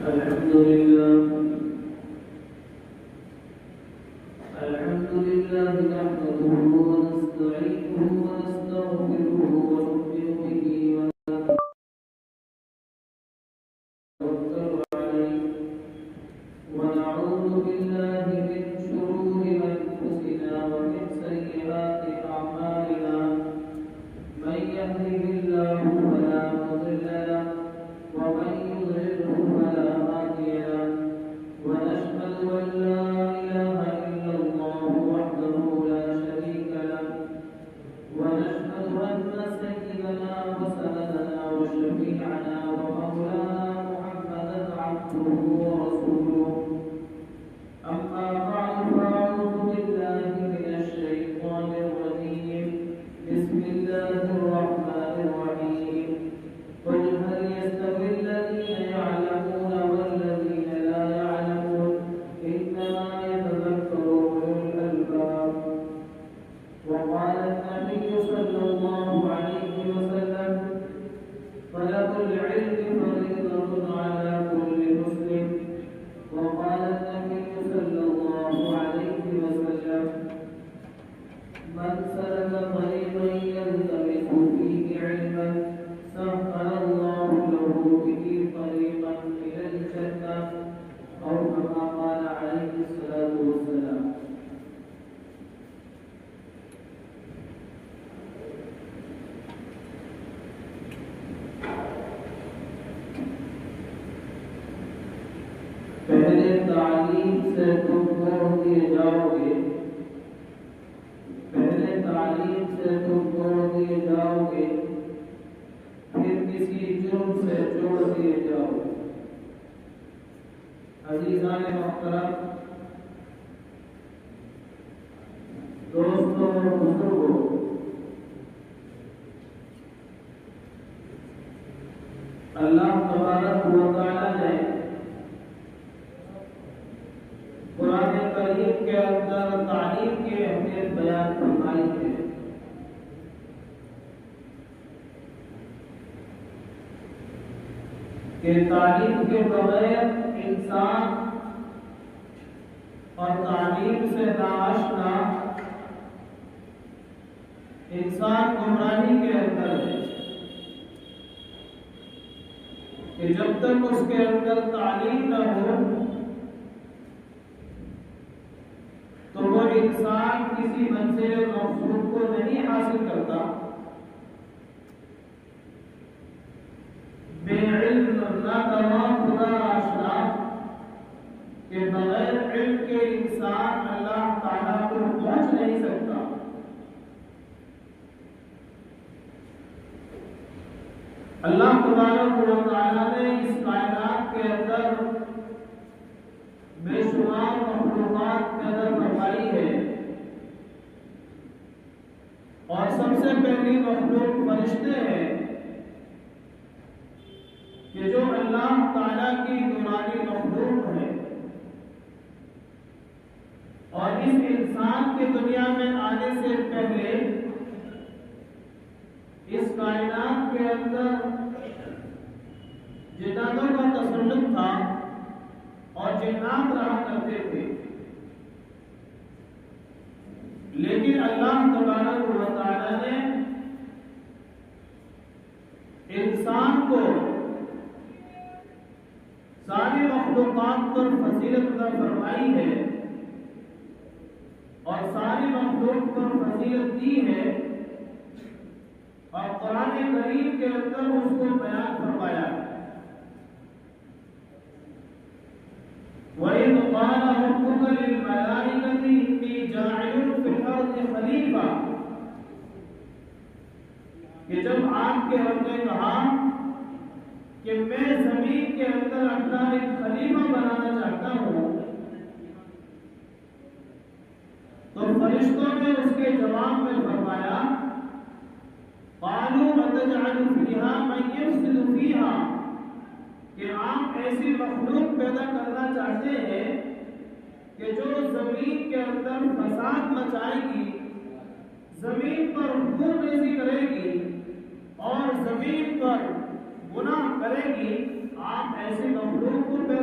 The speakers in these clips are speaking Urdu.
الحمد لله نحمده ونستعينه ونستغفره ونؤمن به ونتوكل عليه ونعوذ بالله من شرور أنفسنا ومن سيئات أعمالنا من يهده الله فلا مضل له ومن يضلله فلا هادي له ونشهد أن لا إله إلا الله وحده لا شريك له ونشهد أن سيدنا وسندنا وشفيعنا ومولانا محمدا عبده ورسوله أما بعد فأعوذ بالله من الشيطان الرجيم بسم الله الرحمن الرحيم قل هل يستوي الذين يعلمون والذين لا يعلمون إنما يتذكر أولو الألباب وقال النبي صلى الله عليه وسلم طلب العلم فريضة على كل مسلم وقال النبي صلى الله عليه وسلم من سلك طريقا يلتمس فيه علما سهل الله له به طريقا إلى الجنة أو كما قال عليه الصلاة والسلام پہلے تعلیم سے تم چھوڑ دیے جاؤ گے پہلے تعلیم سے تم چھوڑ دیے جاؤ گے پھر کسی جرم سے جوڑ دیے جاؤ گے عزیزان محترم دوستوں اور بزرگوں اللہ تبارک و تعالی نے قرآن کریم کے اندر تعلیم کی اہمیت بیان فرمائی ہے کہ تعلیم کے بغیر انسان اور تعلیم سے ناآشنا انسان گمراہی کے اندر ہے کہ جب تک اس کے اندر تعلیم نہ ہو تو وہ انسان کسی منزل مقصود کو نہیں حاصل کرتا بے علم نہ تمام خدا آشنا کہ بغیر علم کے انسان اللہ تعالیٰ کو پہنچ نہیں سکتا اللہ تبارک و تعالیٰ نے اس کائنات کے اندر بے شمار مخلوقات پیدا فرمائی ہے اور سب سے پہلی مخلوق فرشتے ہیں کہ جو اللہ تعالیٰ کی نورانی مخلوق ہے اور اس انسان کی دنیا میں آنے سے پہلے اس کائنات کے اندر جناتوں کا تسلط تھا اور جنات رہا کرتے تھے لیکن اللہ تبارک و تعالی نے انسان کو ساری مخلوقات پر فضیلت عطا فرمائی ہے اور ساری مخلوق پر فضیلت دی ہے اور قرآن کریم کے اندر اس کو بیان فرمایا وَإِذْ قَالَ رَبُّكَ لِلْمَلَائِكَةِ إِنِّي جَاعِلٌ فِي الْأَرْضِ خَلِيفَةً کہ جب آپ کے رب نے کہا کہ میں زمین کے اندر اپنا ایک خلیفہ بنانا چاہتا ہوں تو فرشتوں نے اس کے جواب میں فرمایا قَالُوا أَتَجْعَلُ فِيهَا مَن يُفْسِدُ فِيهَا کہ آپ ایسی مخلوق پیدا کرنا چاہتے ہیں کہ جو زمین کے اندر فساد مچائے گی زمین پر خون ریزی کرے گی اور زمین پر گناہ کرے گی آپ ایسی مخلوق کو پیدا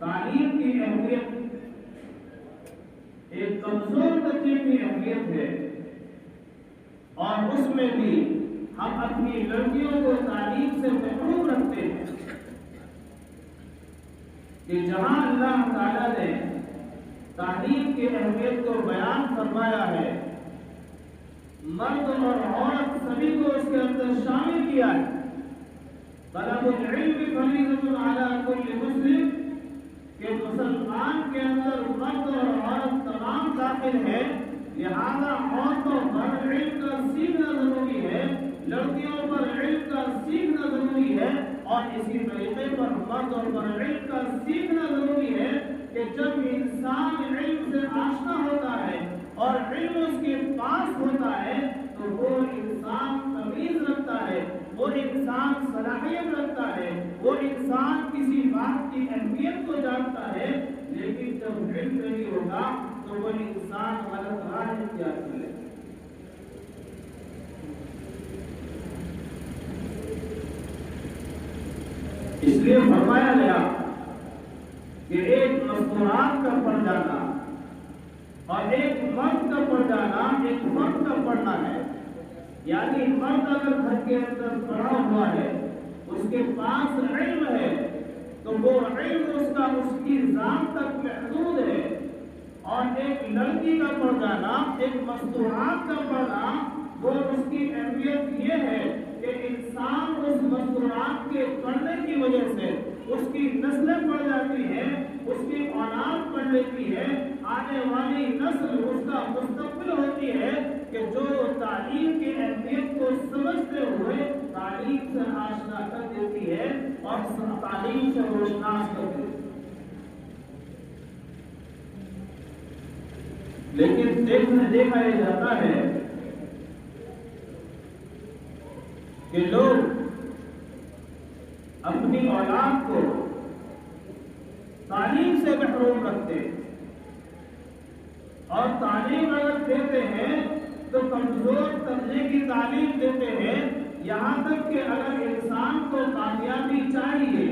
تعلیم کی اہمیت ایک کمزور بچے کی اہمیت ہے، اور اس میں بھی ہم اپنی لڑکیوں کو تعلیم سے محروم رکھتے ہیں کہ جہاں اللہ تعالیٰ نے تعلیم کی اہمیت کو بیان فرمایا ہے، مرد اور عورت سبھی کو اس کے اندر شامل کیا ہے۔ طلب العلم فریضۃ علی کل مسلم، کہ مسلمان کے اندر مرد اور عورت تمام داخل ہے، لہذا عورتوں پر علم کا سیکھنا ضروری ہے، لڑکیوں پر علم کا سیکھنا ضروری ہے، اور اسی طریقے پر مردوں پر علم کا سیکھنا ضروری ہے کہ جب انسان علم سے آشنا ہوتا ہے اور علم اس کے پاس ہوتا ہے تو وہ انسان تمیز رکھتا ہے، وہ انسان صلاحیت رکھتا ہے، وہ انسان کسی بات کی اہمیت کو جانتا ہے، لیکن جب علم نہیں ہوگا تو وہ انسان غلط راہ اختیار کر لے گا۔ اس لیے فرمایا گیا کہ ایک مستورات کا پڑھ جانا اور ایک مرد کا پڑھ جانا ایک مرد کا پڑھنا ہے، یعنی مرد اگر گھر کے اندر پڑھا ہوا ہے، اس کے پاس علم ہے، تو وہ علم اس کی ذات تک محدود ہے، اور ایک لڑکی کا پڑھ جانا، ایک مستورات کا پڑھنا، وہ اس کی اہمیت یہ ہے کہ انسان اس مستورات کے پڑھنے کی وجہ سے اس کی نسلیں بڑھ جاتی ہیں، اس کی اولاد پڑھ لیتی ہے، آنے والی نسل اس کا مستقبل ہوتی ہے کہ جو تعلیم کی اہمیت کو سمجھتے ہوئے تعلیم سے آشنا کر دیتی ہے اور تعلیم سے روشناس کر دیتی ہے۔ لیکن دیکھا یہ جاتا ہے کہ لوگ اپنی اولاد کو تعلیم سے محروم رکھتے ہیں، اور تعلیم اگر دیتے ہیں تو کمزور درجے کی تعلیم دیتے ہیں، یہاں تک کہ اگر انسان کو کامیابی چاہیے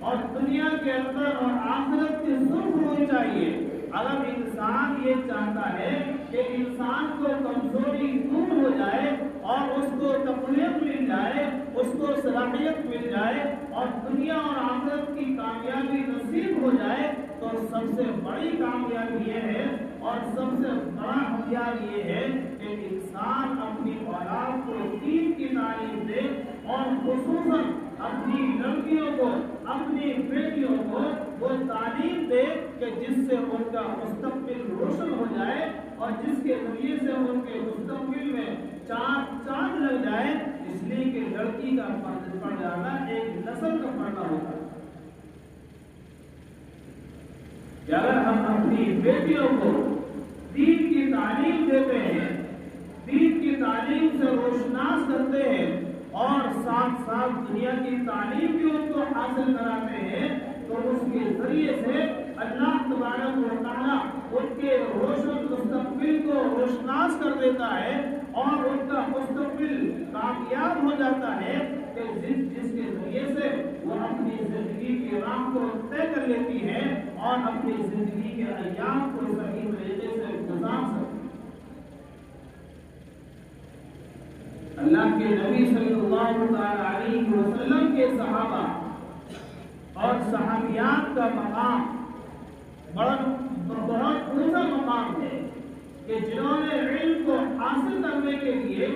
اور دنیا کے اندر اور آخرت کی سرخ ہونی چاہیے، اگر انسان یہ چاہتا ہے کہ انسان کو کمزوری دور ہو جائے اور اس کو تقویت مل جائے، اس کو صلاحیت مل جائے اور دنیا اور آخرت کی کامیابی نصیب ہو جائے، تو سب سے بڑی کامیابی یہ ہے اور سب سے بڑا ہتھیار یہ ہے کہ انسان اپنی اولاد کو دین کی تعلیم دے، اور خصوصاً اپنی لڑکیوں کو، اپنی بیٹیوں کو وہ تعلیم دے کہ جس سے ان کا مستقبل روشن ہو جائے اور جس کے ذریعے سے ان کے مستقبل میں چاند لگ جائے۔ اس لیے کہ لڑکی کا پڑھ جانا ایک نسل کا پڑھنا ہوتا ہے کہ اگر ہم اپنی بیٹیوں کو دین کی تعلیم دیتے ہیں، دین کی تعلیم سے روشناس کرتے ہیں اور ساتھ ساتھ دنیا کی تعلیم بھی ان کو حاصل کراتے ہیں، تو اس کے ذریعے سے اللہ تبارک و تعالیٰ ان کے روشن مستقبل کو روشناس کر دیتا ہے اور ان کا مستقبل کامیاب ہو جاتا ہے کہ جس کے ذریعے سے وہ اپنی زندگی کی راہ کو طے کر لیتی ہے اور اپنی زندگی کے ایام کو صحیح طریقے سے گزار سکتی ہے۔ اللہ کے نبی صلی اللہ علیہ وسلم کے صحابہ اور صحابیات کا مقام بہت اونچا مقام ہے کہ جنہوں نے علم کو حاصل کرنے کے لیے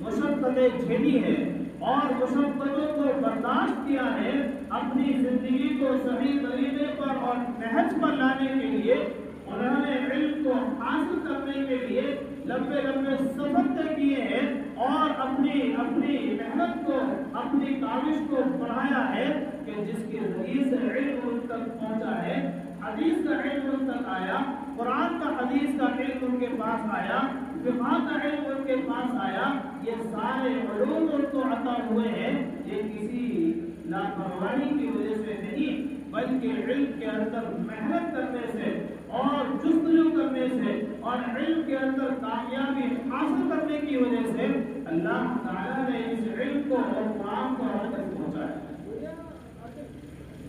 مشقتیں جھیلی ہیں اور مشقتوں کو برداشت کیا ہے، اپنی زندگی کو صحیح طریقے پر اور نہج پر لانے کے لیے انہوں نے علم کو حاصل کرنے کے لیے لمبے لمبے سفر طے کیے ہیں اور اپنی محنت کو، اپنی کاوش کو بڑھایا ہے کہ جس کے ذریعے سے علم ان تک پہنچا ہے، حدیث کا علم ان تک آیا، قرآن کا حدیث کا علم ان کے پاس آیا، فقہ کا علم ان کے پاس آیا۔ یہ سارے علوم ان کو عطا ہوئے ہیں، یہ کسی لاپرواہی کی وجہ سے نہیں بلکہ علم کے اندر محنت کرنے سے اور جستجو کرنے سے اور علم کے اندر کامیابی حاصل کرنے کی وجہ سے اللہ تعالیٰ نے اس علم کو اور قرآن کو ہم تک پہنچایا۔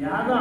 لہذا